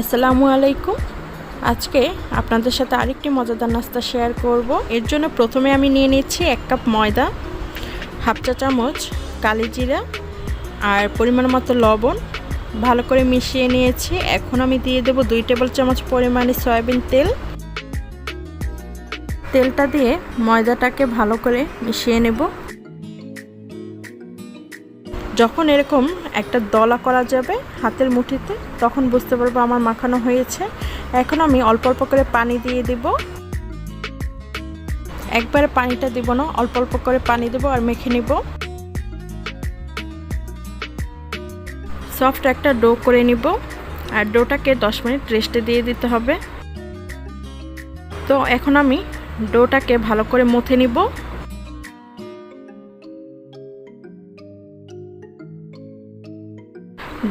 আসসালামু আলাইকুম। আজকে আপনাদের সাথে আরেকটি মজাদার নাস্তা শেয়ার করব। এর জন্য প্রথমে আমি নিয়ে নিচ্ছি 1 কাপ ময়দা, হাফ চা চামচ কালি জিরা আর পরিমাণ মতো লবণ ভালো করে মিশিয়ে নিয়েছি। এখন আমি দিয়ে দেব 2 টেবিল চামচ পরিমাণে সয়াবিন তেল। তেলটা দিয়ে ময়দাটাকে ভালো করে মিশিয়ে নেব। যখন এরকম একটা দলা করা যাবে হাতের মুঠিতে, তখন বুঝতে পারবো আমার মাখানো হয়েছে। এখন আমি অল্প অল্প করে পানি দিয়ে দেব। একবারে পানিটা দেব না, অল্প অল্প করে পানি দেব আর মেখে নিব। সফট একটা ডো করে নিব আর ডোটাকে 10 মিনিট রেস্টে দিয়ে দিতে হবে। তো এখন আমি ডোটাকে ভালো করে মথে নিব।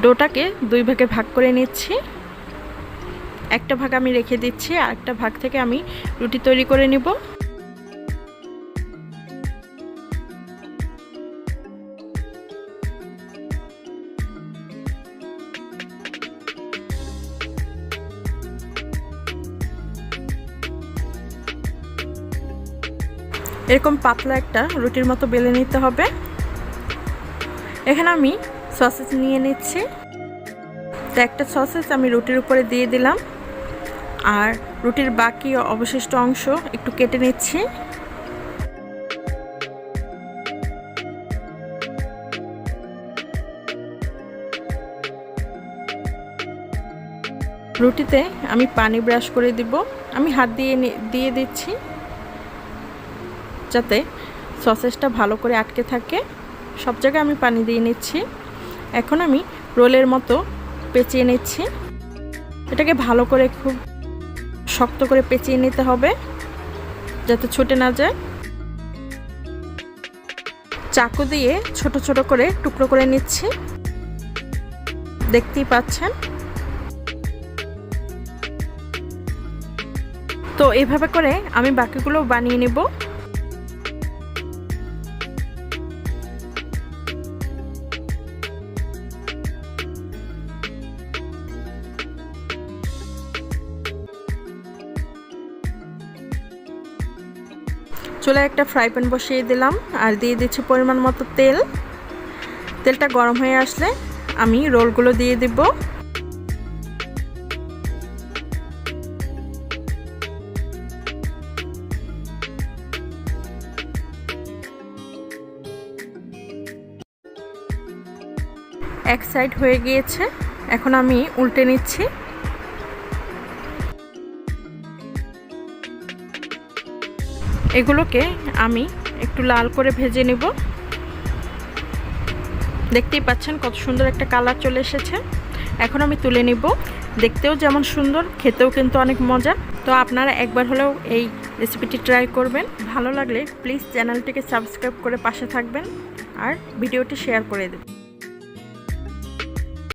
ডোটাকে 2 ভাগে ভাগ করে নিচ্ছি। একটা ভাগ আমি রেখে দিচ্ছি আর একটা ভাগ থেকে আমি রুটি তৈরি করে নিব। এরকম পাতলা একটা রুটির মতো বেলে নিতে হবে। এখানে আমি সসেজ নিয়ে নিচ্ছি। তো একটা সসেজ আমি রুটির উপরে দিয়ে দিলাম আর রুটির বাকি অবশিষ্ট অংশ একটু কেটে নিচ্ছি। রুটিতে আমি পানি ব্রাশ করে দিব। আমি হাত দিয়ে দিচ্ছি যাতে সসেজটা ভালো করে আটকে থাকে। সব জায়গায় আমি পানি দিয়ে নিচ্ছি। এখন আমি রোলের মতো পেঁচিয়ে নিচ্ছি। এটাকে ভালো করে খুব শক্ত করে পেঁচিয়ে নিতে হবে যাতে ছুটে না যায়। চাকু দিয়ে ছোট ছোট করে টুকরো করে নিচ্ছি, দেখতেই পাচ্ছেন। তো এইভাবে করে আমি বাকিগুলো বানিয়ে নেব। চুলায় একটা ফ্রাই প্যান বসিয়ে দিলাম আর দিয়ে দিচ্ছি পরিমাণ মতো তেল। তেলটা গরম হয়ে আসলে আমি রোলগুলো দিয়ে দিব। এক সাইড হয়ে গিয়েছে, এখন আমি উল্টে নিচ্ছি। এগুলোকে আমি একটু লাল করে ভেজে নেব। দেখতেই পাচ্ছেন কত সুন্দর একটা কালার চলে এসেছে। এখন আমি তুলে নিব। দেখতেও যেমন সুন্দর, খেতেও কিন্তু অনেক মজা। তো আপনারা একবার হলেও এই রেসিপিটি ট্রাই করবেন। ভালো লাগলে প্লিজ চ্যানেলটিকে সাবস্ক্রাইব করে পাশে থাকবেন আর ভিডিওটি শেয়ার করে দেবেন।